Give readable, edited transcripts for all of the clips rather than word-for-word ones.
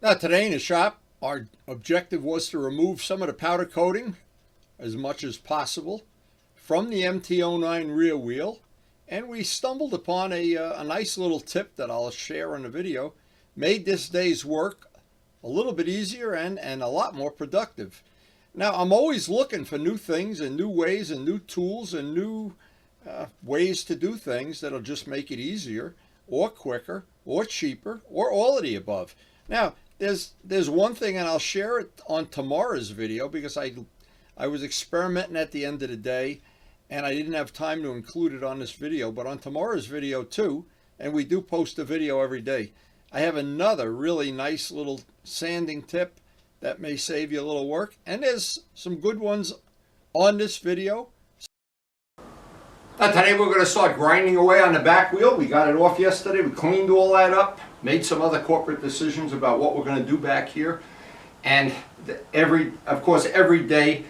Now today in the shop, our objective was to remove some of the powder coating as much as possible from the MT09 rear wheel, and we stumbled upon a nice little tip that I'll share in the video. Made this day's work a little bit easier and a lot more productive. Now I'm always looking for new things and new ways and new tools and new ways to do things that'll just make it easier or quicker or cheaper or all of the above. Now there's one thing, and I'll share it on tomorrow's video because I was experimenting at the end of the day and I didn't have time to include it on this video, but on tomorrow's video too, and we do post a video every day, I have another really nice little sanding tip that may save you a little work, and there's some good ones on this video. Now today we're going to start grinding away on the back wheel. We got it off yesterday, we cleaned all that up, made some other corporate decisions about what we're going to do back here, and of course every day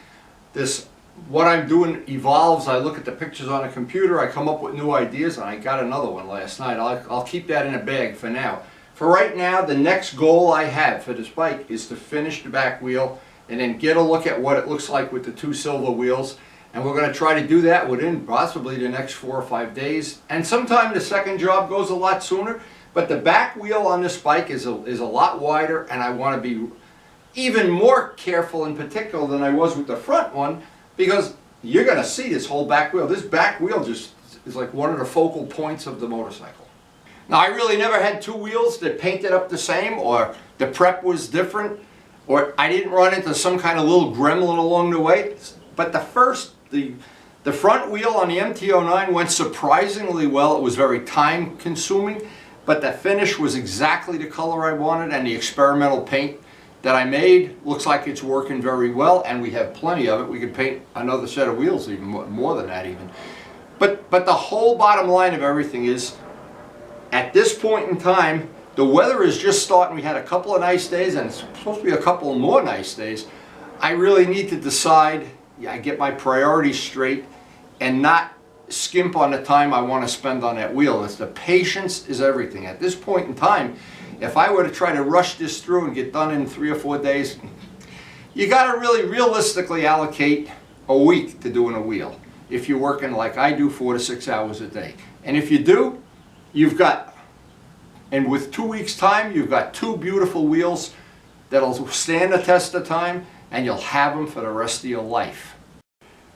what I'm doing evolves. I look at the pictures on a computer, I come up with new ideas, and I got another one last night. I'll keep that in a bag for now. For right now, the next goal I have for this bike is to finish the back wheel and then get a look at what it looks like with the two silver wheels. And we're going to try to do that within possibly the next 4 or 5 days. And sometime the second job goes a lot sooner. But the back wheel on this bike is a lot wider, and I want to be even more careful in particular than I was with the front one, because you're going to see this whole back wheel. This back wheel just is like one of the focal points of the motorcycle. Now I really never had two wheels that painted up the same, or the prep was different, or I didn't run into some kind of little gremlin along the way. But the front wheel on the MT09 went surprisingly well. It was very time consuming, but the finish was exactly the color I wanted, and the experimental paint that I made looks like it's working very well, and we have plenty of it. We could paint another set of wheels, even more than that even. But the whole bottom line of everything is, at this point in time, the weather is just starting. We had a couple of nice days, and it's supposed to be a couple more nice days. I really need to decide, get my priorities straight, and not skimp on the time I want to spend on that wheel. The patience is everything. At this point in time, if I were to try to rush this through and get done in 3 or 4 days, you got to really realistically allocate a week to doing a wheel if you're working like I do 4 to 6 hours a day. And if you do, and with 2 weeks time, you've got 2 beautiful wheels that'll stand the test of time, and you'll have them for the rest of your life.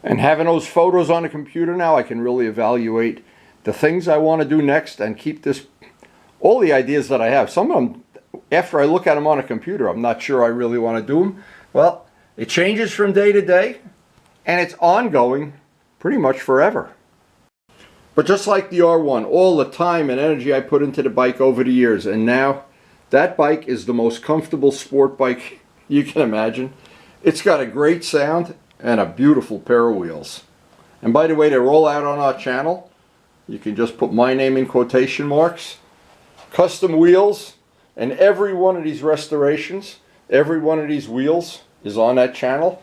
And having those photos on the computer now, I can really evaluate the things I want to do next and keep all the ideas that I have. Some of them, after I look at them on a computer, I'm not sure I really want to do them. Well, it changes from day to day, and it's ongoing pretty much forever. But just like the R1, all the time and energy I put into the bike over the years, and now that bike is the most comfortable sport bike you can imagine. It's got a great sound and a beautiful pair of wheels. And by the way, they're all out on our channel. You can just put my name in quotation marks. Custom wheels, and every one of these restorations, every one of these wheels is on that channel.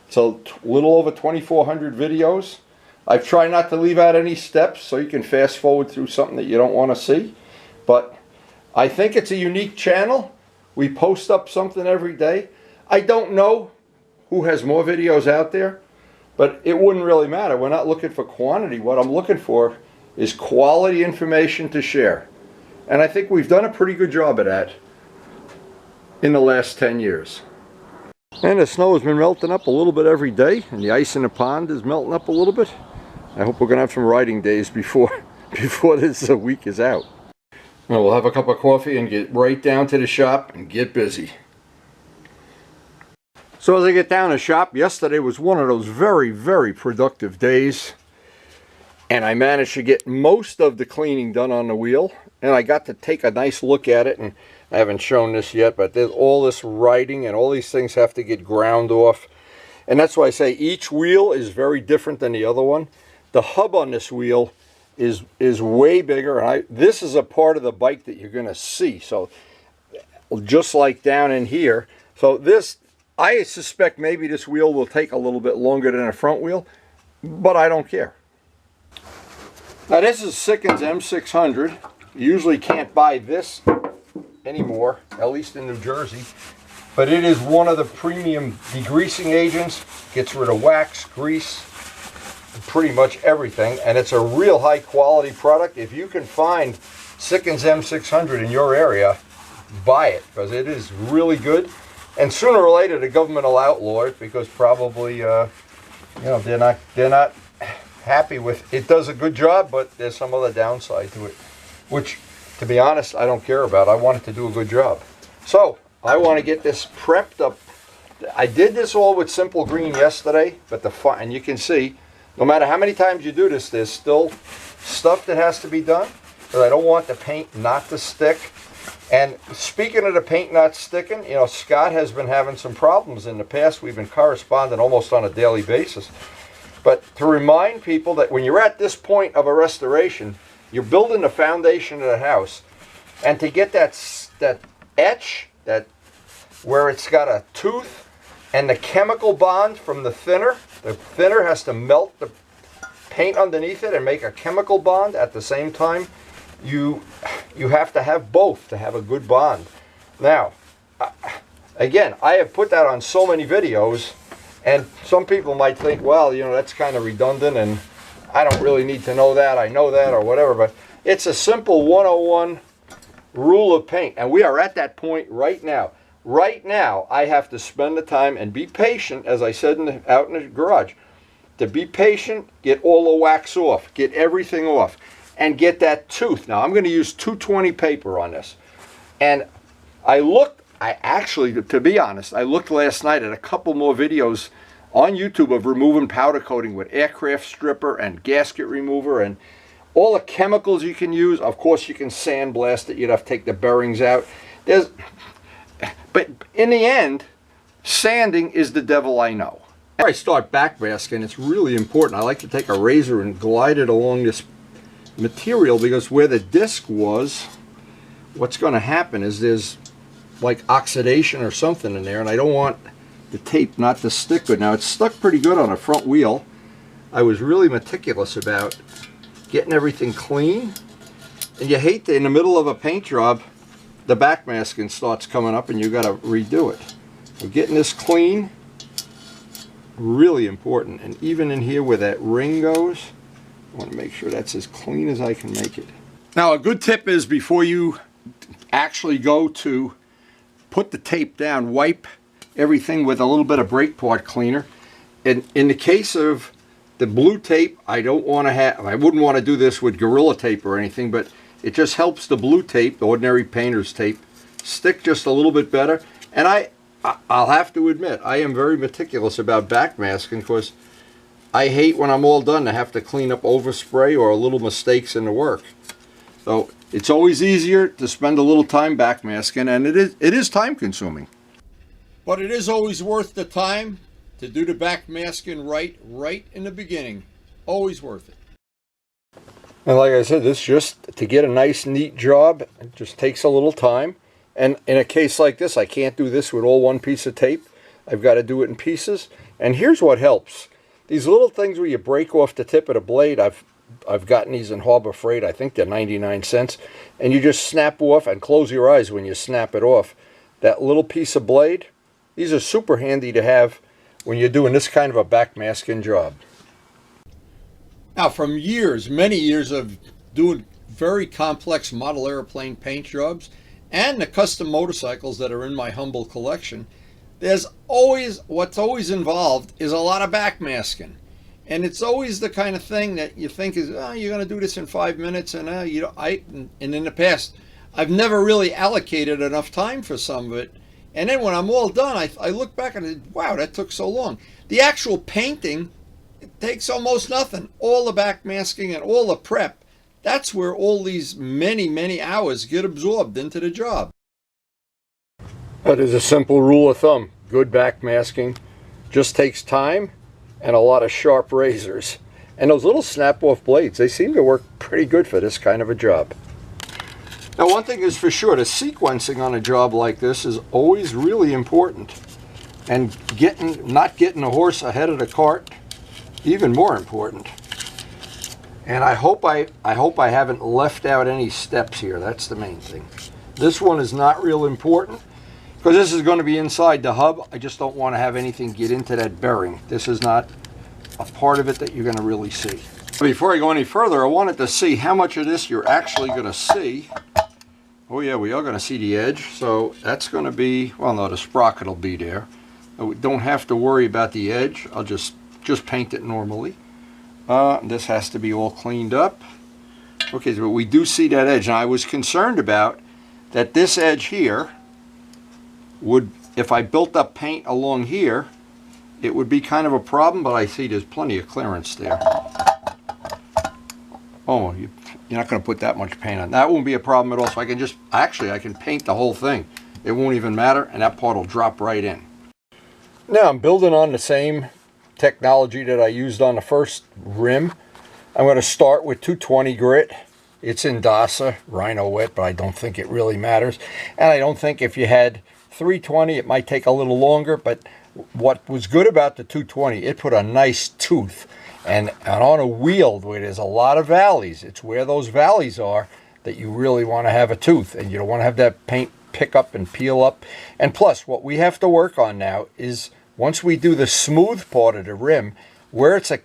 It's a little over 2,400 videos. I've tried not to leave out any steps so you can fast forward through something that you don't want to see. But I think it's a unique channel. We post up something every day. I don't know who has more videos out there, but it wouldn't really matter. We're not looking for quantity. What I'm looking for is quality information to share. And I think we've done a pretty good job of that in the last 10 years. And the snow has been melting up a little bit every day, and the ice in the pond is melting up a little bit. I hope we're going to have some riding days before this week is out. Well, we'll have a cup of coffee and get right down to the shop and get busy. So as I get down to the shop, yesterday was one of those very, very productive days. And I managed to get most of the cleaning done on the wheel. And I got to take a nice look at it. And I haven't shown this yet, but there's all this writing and all these things have to get ground off. And that's why I say each wheel is very different than the other one. The hub on this wheel is way bigger. And this is a part of the bike that you're going to see. So just like down in here. So this, I suspect maybe this wheel will take a little bit longer than a front wheel, but I don't care. Now this is Sikkens M600. You usually can't buy this anymore, at least in New Jersey. But it is one of the premium degreasing agents. Gets rid of wax, grease, pretty much everything. And it's a real high quality product. If you can find Sikkens M600 in your area, buy it, because it is really good. And sooner or later the government will outlaw it, because probably they're not happy with it. Does a good job, but there's some other downside to it, which, to be honest, I don't care about. I want it to do a good job. So I want to get this prepped up. I did this all with Simple Green yesterday, but and you can see, no matter how many times you do this, there's still stuff that has to be done, because I don't want the paint not to stick. And speaking of the paint not sticking, Scott has been having some problems in the past. We've been corresponding almost on a daily basis. But to remind people that when you're at this point of a restoration, you're building the foundation of the house, and to get that etch, that where it's got a tooth, and the chemical bond from the thinner has to melt the paint underneath it and make a chemical bond at the same time. You have to have both to have a good bond. Now, again, I have put that on so many videos, and some people might think, well, that's kind of redundant, and I don't really need to know that. I know that, or whatever. But it's a simple 101 rule of paint, and we are at that point right now. Right now, I have to spend the time and be patient, as I said out in the garage, to be patient, get all the wax off, get everything off, and get that tooth. Now, I'm going to use 220 paper on this. And to be honest, I looked last night at a couple more videos on YouTube of removing powder coating with aircraft stripper and gasket remover and all the chemicals you can use. Of course, you can sandblast it. You'd have to take the bearings out. But in the end, sanding is the devil I know. Before I start backmasking, it's really important. I like to take a razor and glide it along this material, because where the disc was, what's going to happen is there's like oxidation or something in there, and I don't want the tape not to stick good. Now, it's stuck pretty good on the front wheel. I was really meticulous about getting everything clean, and you hate to, in the middle of a paint job, the backmasking starts coming up and you got to redo it. So getting this clean, really important. And even in here where that ring goes, I want to make sure that's as clean as I can make it. Now, a good tip is, before you actually go to put the tape down, wipe everything with a little bit of brake part cleaner. And in the case of the blue tape, I wouldn't want to do this with Gorilla Tape or anything, but it just helps the blue tape, the ordinary painter's tape, stick just a little bit better. And I'll have to admit, I am very meticulous about backmasking, because I hate when I'm all done to have to clean up overspray or little mistakes in the work. So it's always easier to spend a little time backmasking, and it is time consuming. But it is always worth the time to do the backmasking right in the beginning. Always worth it. And like I said, this just to get a nice neat job, it just takes a little time. And in a case like this, I can't do this with all one piece of tape. I've got to do it in pieces. And here's what helps. These little things where you break off the tip of the blade, I've gotten these in Harbor Freight. I think they're 99 cents. And you just snap off, and close your eyes when you snap it off. That little piece of blade, these are super handy to have when you're doing this kind of a backmasking job. Now, from many years of doing very complex model airplane paint jobs and the custom motorcycles that are in my humble collection, what's always involved is a lot of backmasking. And it's always the kind of thing that you think is, oh, you're going to do this in 5 minutes, and and in the past, I've never really allocated enough time for some of it. And then when I'm all done, I look back and I think, wow, that took so long. The actual painting, it takes almost nothing. All the backmasking and all the prep, that's where all these many hours get absorbed into the job. That is a simple rule of thumb. Good backmasking just takes time and a lot of sharp razors. And those little snap-off blades, they seem to work pretty good for this kind of a job. Now, one thing is for sure, the sequencing on a job like this is always really important. And not getting the horse ahead of the cart, even more important. And I hope I haven't left out any steps here. That's the main thing. This one is not real important because this is going to be inside the hub. I just don't want to have anything get into that bearing. This is not a part of it that you're going to really see. Before I go any further, I wanted to see how much of this you're actually going to see. Oh yeah, we are going to see the edge. So that's going to be, well no, the sprocket will be there. We don't have to worry about the edge. I'll just paint it normally. This has to be all cleaned up. Okay, so we do see that edge. Now I was concerned about that this edge here would, if I built up paint along here, it would be kind of a problem, but I see there's plenty of clearance there. Oh, you're not going to put that much paint on. That won't be a problem at all. So I can just, actually I can paint the whole thing. It won't even matter, and that part will drop right in. Now I'm building on the same technology that I used on the first rim. I'm going to start with 220 grit. It's in DASA, Rhino Wet, but I don't think it really matters. And I don't think if you had 320, it might take a little longer, but what was good about the 220, it put a nice tooth. And on a wheel where there's a lot of valleys, it's where those valleys are that you really want to have a tooth. And you don't want to have that paint pick up and peel up. And plus, what we have to work on now is once we do the smooth part of the rim, where it's a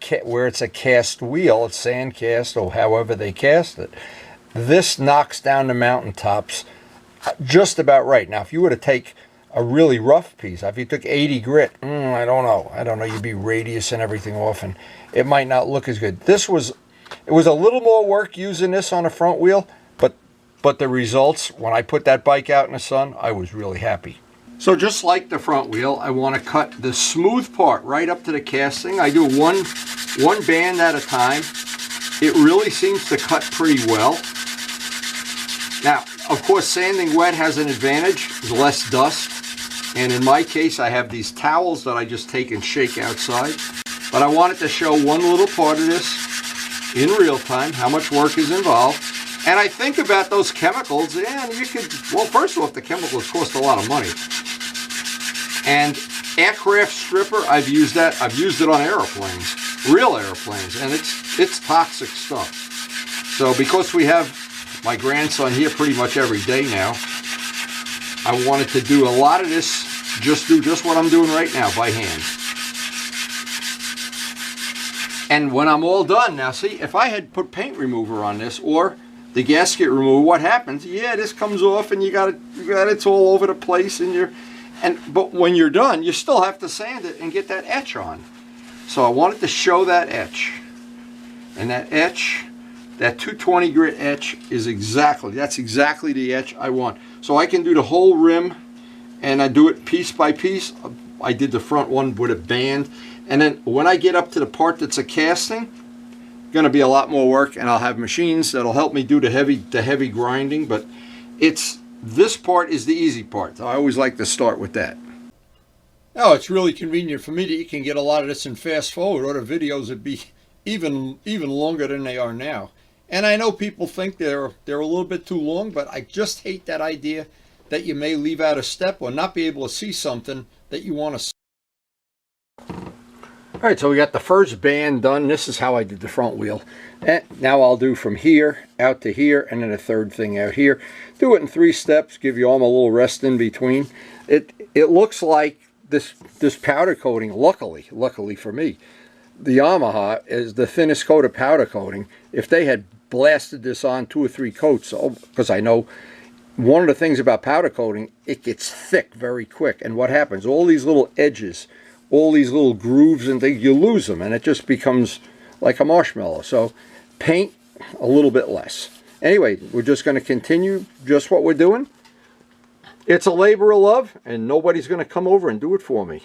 cast wheel, it's sand cast or however they cast it, this knocks down the mountaintops just about right. Now, if you were to take a really rough piece, if you took 80 grit, I don't know, you'd be radius and everything off, and it might not look as good. It was a little more work using this on a front wheel, but the results, when I put that bike out in the sun, I was really happy. So just like the front wheel, I want to cut the smooth part right up to the casting. I do one band at a time. It really seems to cut pretty well. Now, of course, sanding wet has an advantage, there's less dust. And in my case, I have these towels that I just take and shake outside. But I wanted to show one little part of this in real time, how much work is involved. And I think about those chemicals, and you could, well, first of all, the chemicals cost a lot of money. And aircraft stripper, I've used that. I've used it on airplanes, real airplanes, and it's toxic stuff. So because we have my grandson here pretty much every day now, I wanted to do a lot of this, do just what I'm doing right now by hand. And when I'm all done, now see, if I had put paint remover on this or the gasket remover, what happens? Yeah, this comes off and you got it's all over the place, but when you're done, you still have to sand it and get that etch on. So I wanted to show that etch. And that etch, that 220 grit etch that's exactly the etch I want. So I can do the whole rim, and I do it piece by piece. I did the front one with a band. And then when I get up to the part that's a casting, going to be a lot more work, and I'll have machines that'll help me do the heavy grinding, but this part is the easy part. So I always like to start with that. Now it's really convenient for me that you can get a lot of this in fast forward, or the videos would be even longer than they are now. And I know people think they're a little bit too long, but I just hate that idea that you may leave out a step or not be able to see something that you want to see. All right, so we got the first band done. This is how I did the front wheel. And now I'll do from here out to here, and then a third thing out here. Do it in 3 steps, give your arm a little rest in between. It looks like this powder coating, luckily for me, the Yamaha is the thinnest coat of powder coating. If they had blasted this on 2 or 3 coats, because I know one of the things about powder coating, it gets thick very quick. And what happens? All these little edges, all these little grooves and things, you lose them, and it just becomes like a marshmallow. So paint a little bit less. Anyway, we're just going to continue just what we're doing. It's a labor of love, and nobody's going to come over and do it for me.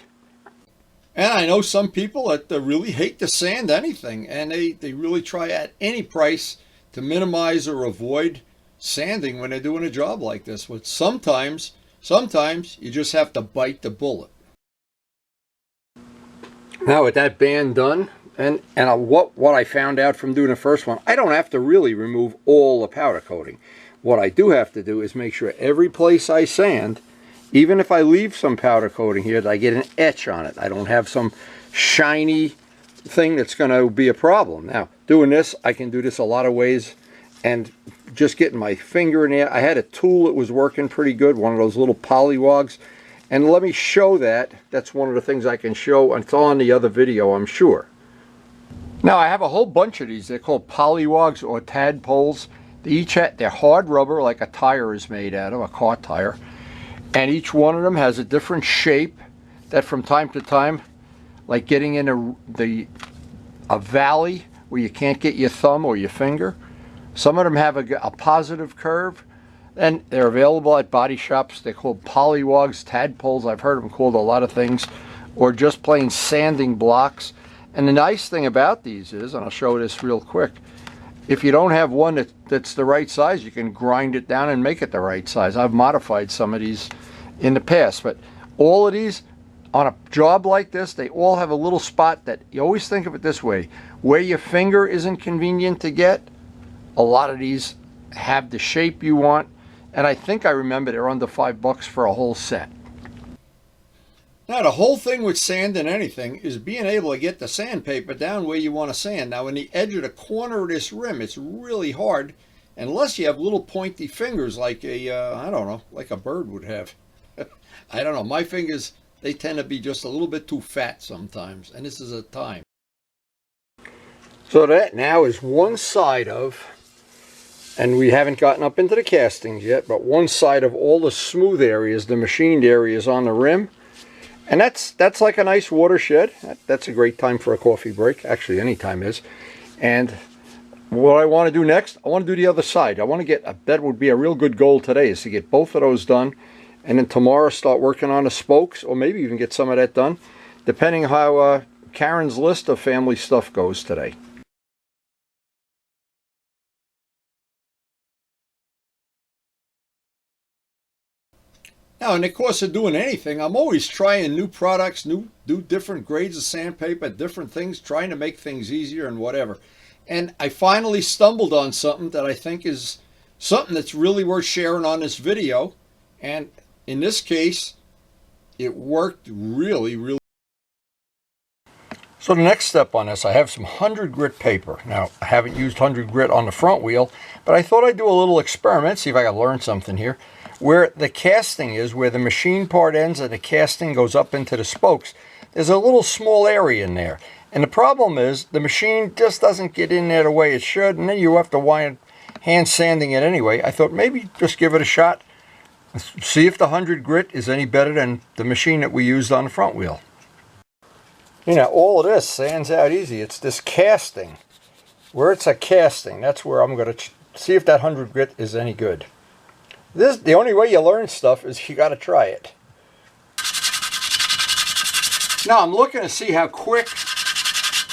And I know some people that really hate to sand anything, and they really try at any price to minimize or avoid sanding when they're doing a job like this. But sometimes you just have to bite the bullet. Now with that band done, and what I found out from doing the first one, I don't have to really remove all the powder coating. What I do have to do is make sure every place I sand, even if I leave some powder coating here, that I get an etch on it. I don't have some shiny thing that's going to be a problem. Now, doing this, I can do this a lot of ways, and just getting my finger in there. I had a tool that was working pretty good, one of those little polywogs. And let me show that. That's one of the things I can show. It's on the other video, I'm sure. Now I have a whole bunch of these. They're called polywogs or tadpoles. They're hard rubber, like a tire is made out of, a car tire. And each one of them has a different shape that from time to time, like getting in a valley where you can't get your thumb or your finger. Some of them have a positive curve, and they're available at body shops. They're called polywogs, tadpoles. I've heard them called a lot of things, or just plain sanding blocks. And the nice thing about these is, and I'll show this real quick, if you don't have one that's the right size, you can grind it down and make it the right size. I've modified some of these in the past, but all of these, on a job like this, they all have a little spot that you always think of it this way. Where your finger isn't convenient to get, a lot of these have the shape you want, and I think I remember they're under $5 for a whole set. Now the whole thing with sanding anything is being able to get the sandpaper down where you want to sand. Now in the edge of the corner of this rim, it's really hard unless you have little pointy fingers like I don't know, like a bird would have. I don't know, my fingers, they tend to be just a little bit too fat sometimes, and this is a time. So that now is one side of, and we haven't gotten up into the castings yet, but one side of all the smooth areas, the machined areas on the rim. And that's like a nice watershed. That's a great time for a coffee break. Actually, any time is. And what I want to do next, I want to do the other side. I want to get, that would be a real good goal today, is to get both of those done. And then tomorrow start working on the spokes, or maybe even get some of that done, depending how Karen's list of family stuff goes today. Now, in the course of doing anything, I'm always trying new products, do different grades of sandpaper, different things, trying to make things easier and whatever. And I finally stumbled on something that I think is something that's really worth sharing on this video. And in this case, it worked really, really. So the next step on this, I have some 100 grit paper. Now, I haven't used 100 grit on the front wheel, but I thought I'd do a little experiment, see if I can learn something here. Where the casting is, where the machine part ends and the casting goes up into the spokes, there's a little small area in there. And the problem is the machine just doesn't get in there the way it should, and then you have to wind hand sanding it anyway. I thought maybe just give it a shot, see if the 100 grit is any better than the machine that we used on the front wheel. You know, all of this sands out easy. It's this casting. Where it's a casting, that's where I'm going to see if that 100 grit is any good. The only way you learn stuff is you got to try it. Now I'm looking to see how quick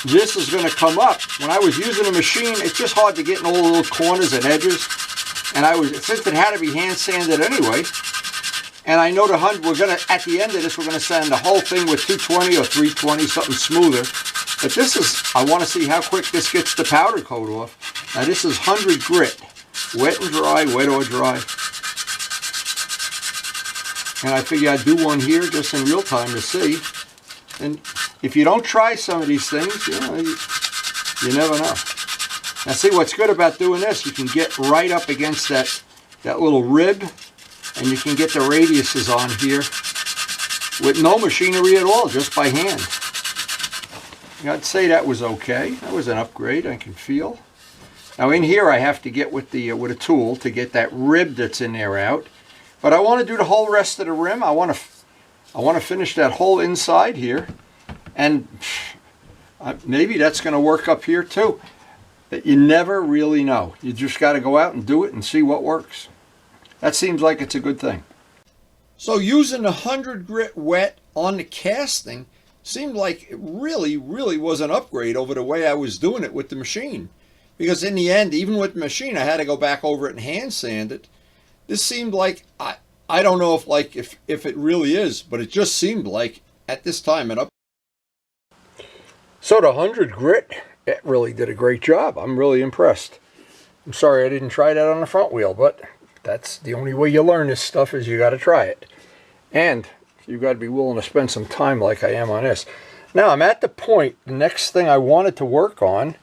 this is going to come up. When I was using a machine, it's just hard to get in all the little corners and edges. And since it had to be hand sanded anyway, and I know we're going to, at the end of this, we're going to sand the whole thing with 220 or 320, something smoother. But I want to see how quick this gets the powder coat off. Now this is 100 grit, wet and dry, wet or dry. And I figure I'd do one here just in real time to see. And if you don't try some of these things, you never know. Now see, what's good about doing this, you can get right up against that little rib, and you can get the radiuses on here with no machinery at all, just by hand. I'd say that was okay. That was an upgrade, I can feel. Now in here I have to get with a tool to get that rib that's in there out. But I want to do the whole rest of the rim. I want to finish that whole inside here, and maybe that's going to work up here too. But you never really know. You just got to go out and do it and see what works. That seems like it's a good thing. So using the 100 grit wet on the casting seemed like it really, really was an upgrade over the way I was doing it with the machine. Because in the end, even with the machine, I had to go back over it and hand sand it. This seemed like, I don't know if it really is, but it just seemed like at this time it up. So the 100 grit, it really did a great job. I'm really impressed. I'm sorry I didn't try that on the front wheel, but that's the only way you learn this stuff, is you got to try it. And you got to be willing to spend some time like I am on this. Now I'm at the point, the next thing I wanted to work on,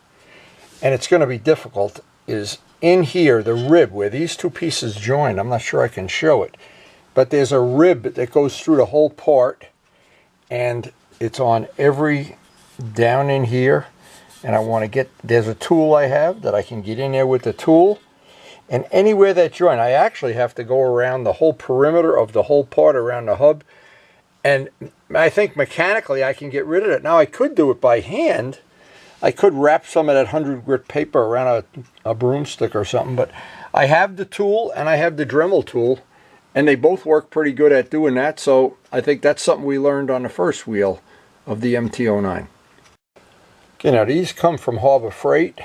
and it's going to be difficult, is in here, the rib where these two pieces join, I'm not sure I can show it, but there's a rib that goes through the whole part, and it's on every down in here. And I want to get, there's a tool I have that I can get in there with the tool, and anywhere that joint, I actually have to go around the whole perimeter of the whole part around the hub. And I think mechanically I can get rid of it. Now I could do it by hand. I could wrap some of that 100 grit paper around a broomstick or something, but I have the tool and I have the Dremel tool, and they both work pretty good at doing that. So I think that's something we learned on the first wheel of the MT09. Okay, now these come from Harbor Freight,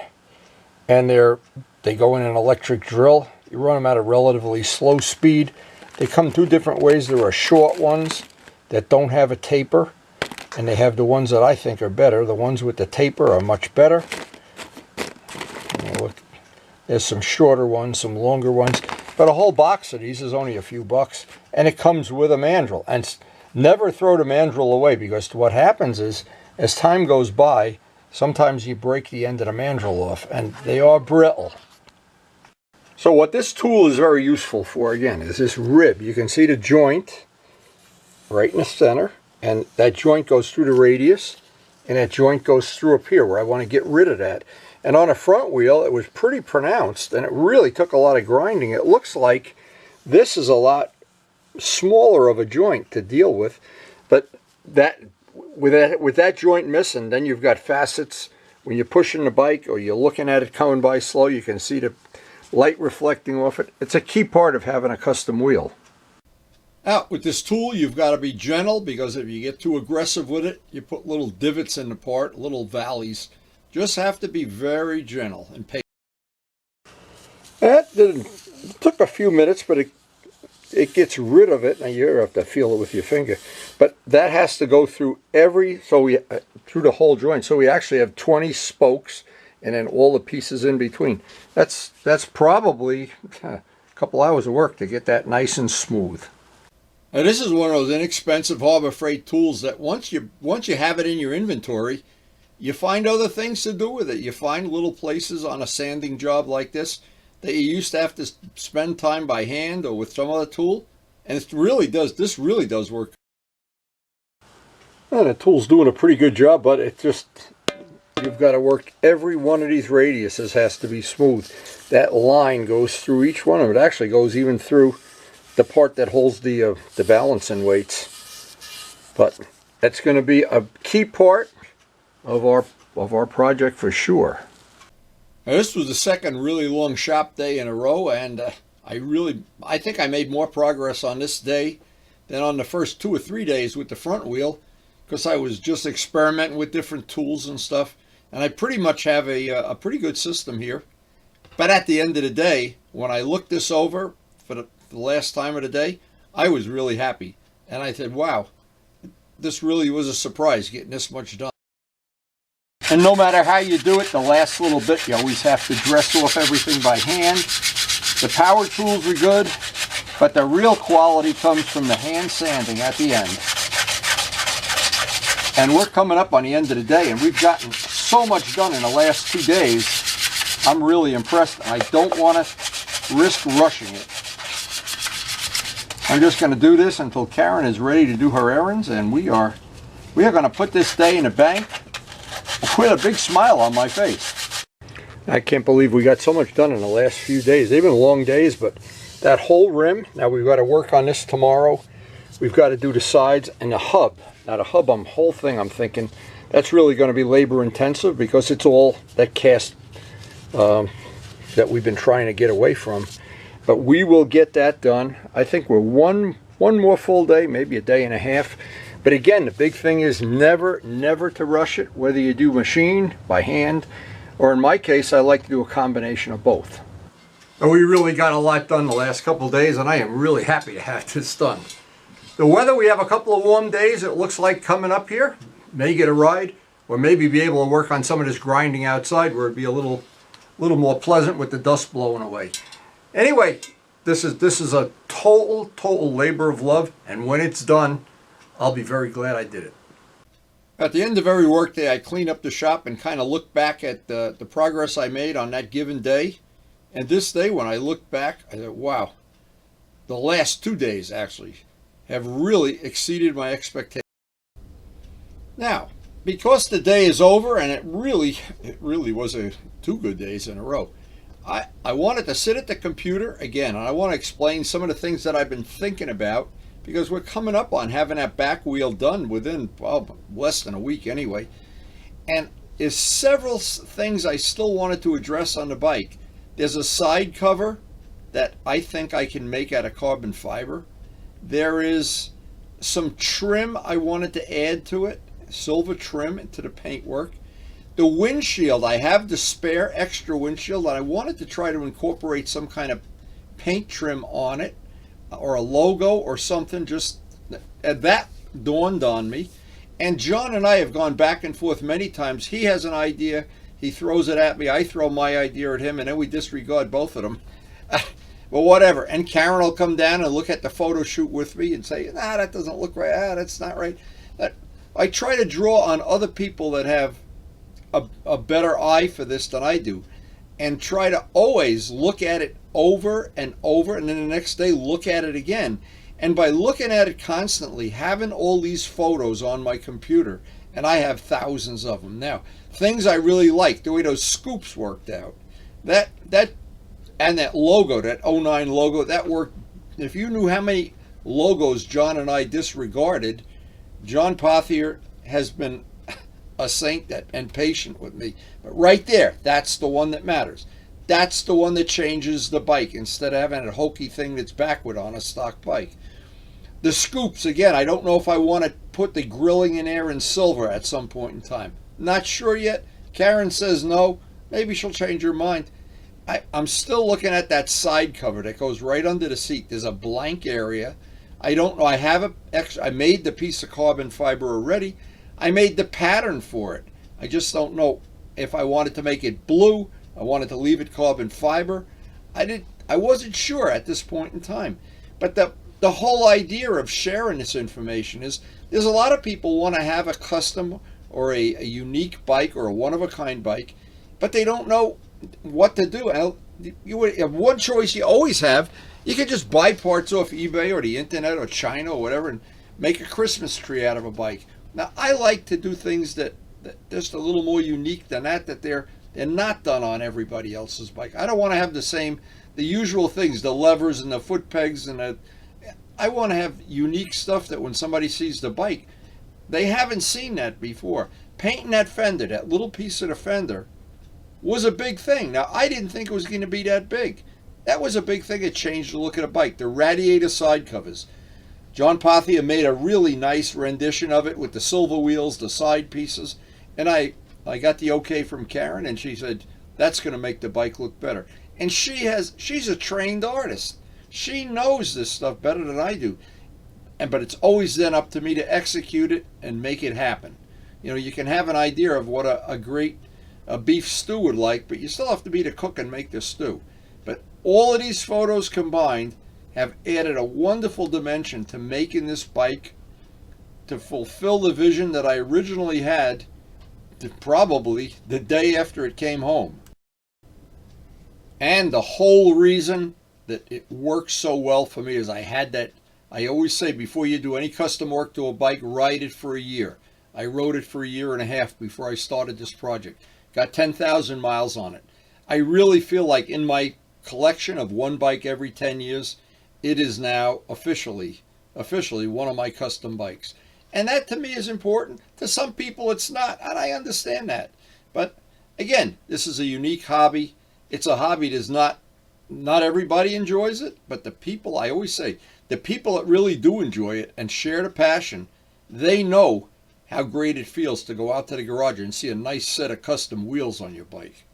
and they go in an electric drill. You run them at a relatively slow speed. They come two different ways. There are short ones that don't have a taper, and they have the ones that I think are better. The ones with the taper are much better. Look, there's some shorter ones, some longer ones, but a whole box of these is only a few bucks, and it comes with a mandrel. And never throw the mandrel away, because what happens is, as time goes by, sometimes you break the end of the mandrel off, and they are brittle. So what this tool is very useful for, again, is this rib. You can see the joint right in the center, and that joint goes through the radius, and that joint goes through up here where I want to get rid of that. And on a front wheel, it was pretty pronounced, and it really took a lot of grinding. It looks like this is a lot smaller of a joint to deal with, but with that joint missing, then you've got facets. When you're pushing the bike or you're looking at it coming by slow, you can see the light reflecting off it. It's a key part of having a custom wheel. Now, with this tool, you've got to be gentle, because if you get too aggressive with it, you put little divots in the part, little valleys. Just have to be very gentle and patient. It took a few minutes, but it gets rid of it. Now you have to feel it with your finger, but that has to go through through the whole joint. So we actually have 20 spokes, and then all the pieces in between. That's probably a couple hours of work to get that nice and smooth. Now, this is one of those inexpensive Harbor Freight tools that once you have it in your inventory, you find other things to do with it. You find little places on a sanding job like this that you used to have to spend time by hand or with some other tool, and this really does work. And the tool's doing a pretty good job, but you've got to work every one of these radiuses has to be smooth. That line goes through each one of them. It actually goes even through the part that holds the balancing weights. But that's going to be a key part of our project for sure. Now, this was the second really long shop day in a row, and I think I made more progress on this day than on the first 2 or 3 days with the front wheel, because I was just experimenting with different tools and stuff, and I pretty much have a pretty good system here. But at the end of the day, when I looked this over for the last time of the day, I was really happy, and I said, wow, this really was a surprise getting this much done. And no matter how you do it, the last little bit, you always have to dress off everything by hand. The power tools are good, but the real quality comes from the hand sanding at the end. And we're coming up on the end of the day, and we've gotten so much done in the last 2 days. I'm really impressed, and I don't want to risk rushing it. I'm just going to do this until Karen is ready to do her errands, and we are going to put this day in the bank with a big smile on my face. I can't believe we got so much done in the last few days. They've been long days, but that whole rim, now we've got to work on this tomorrow. We've got to do the sides and the hub. Now the hub, whole thing, I'm thinking, that's really going to be labor intensive, because it's all that cast that we've been trying to get away from. But we will get that done. I think we're one more full day, maybe a day and a half. But again, the big thing is never to rush it, whether you do machine, by hand, or in my case, I like to do a combination of both. And we really got a lot done the last couple of days, and I am really happy to have this done. The weather, we have a couple of warm days, it looks like, coming up here. May get a ride, or maybe be able to work on some of this grinding outside where it'd be a little more pleasant with the dust blowing away. Anyway, this is a total labor of love, and when it's done, I'll be very glad I did it. At the end of every workday, I clean up the shop and kind of look back at the progress I made on that given day. And this day, when I look back, I thought, wow, the last 2 days actually have really exceeded my expectations. Now, because the day is over, and it really was 2 good days in a row, I wanted to sit at the computer again, and I want to explain some of the things that I've been thinking about, because we're coming up on having that back wheel done within, well, less than a week anyway. And there's several things I still wanted to address on the bike. There's a side cover that I think I can make out of carbon fiber. There is some trim I wanted to add to it, silver trim into the paintwork. The windshield, I have the spare extra windshield, and I wanted to try to incorporate some kind of paint trim on it, or a logo or something. Just that dawned on me. And John and I have gone back and forth many times. He has an idea, he throws it at me, I throw my idea at him, and then we disregard both of them. Well, whatever. And Karen will come down and look at the photo shoot with me and say, nah, that doesn't look right. That's not right. I try to draw on other people that have a better eye for this than I do, and try to always look at it over and over, and then the next day look at it again. And by looking at it constantly, having all these photos on my computer, and I have thousands of them now, things I really like, the way those scoops worked out, that and that logo, that 09 logo, that worked. If you knew how many logos John and I disregarded, John Pothier has been a saint and patient with me. But right there, that's the one that matters. That's the one that changes the bike, instead of having a hokey thing that's backward on a stock bike. The scoops, again, I don't know if I want to put the grilling in there in silver at some point in time. Not sure yet. Karen says no. Maybe she'll change her mind. I'm still looking at that side cover that goes right under the seat. There's a blank area. I don't know. I made the piece of carbon fiber already. I made the pattern for it. I just don't know if I wanted to make it blue. I wanted to leave it carbon fiber. I wasn't sure at this point in time. But the whole idea of sharing this information is, there's a lot of people want to have a custom or a unique bike or a one-of-a-kind bike, but they don't know what to do. You have one choice you always have. You can just buy parts off eBay or the internet or China or whatever and make a Christmas tree out of a bike. Now, I like to do things that just a little more unique than that they're not done on everybody else's bike. I don't want to have the usual things, the levers and the foot pegs, and I want to have unique stuff that when somebody sees the bike, they haven't seen that before. Painting that fender, that little piece of the fender, was a big thing. Now, I didn't think it was going to be that big. That was a big thing. It changed the look of the bike. The radiator side covers. John Pothier made a really nice rendition of it with the silver wheels, the side pieces, and I got the okay from Karen, and she said, that's going to make the bike look better. And she's a trained artist. She knows this stuff better than I do. But it's always then up to me to execute it and make it happen. You know, you can have an idea of what a great beef stew would like, but you still have to be the cook and make the stew. But all of these photos combined have added a wonderful dimension to making this bike to fulfill the vision that I originally had, probably the day after it came home. And the whole reason that it works so well for me is I had that. I always say, before you do any custom work to a bike, ride it for a year. I rode it for a year and a half before I started this project. Got 10,000 miles on it. I really feel like in my collection of one bike every 10 years, it is now officially one of my custom bikes. And that to me is important. To some people it's not, and I understand that. But again, this is a unique hobby. It's a hobby that's not everybody enjoys it, but the people, I always say, the people that really do enjoy it and share the passion, they know how great it feels to go out to the garage and see a nice set of custom wheels on your bike.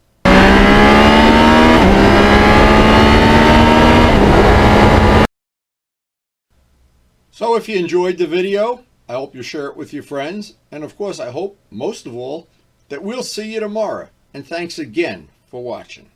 So if you enjoyed the video, I hope you share it with your friends. And of course, I hope, most of all, that we'll see you tomorrow. And thanks again for watching.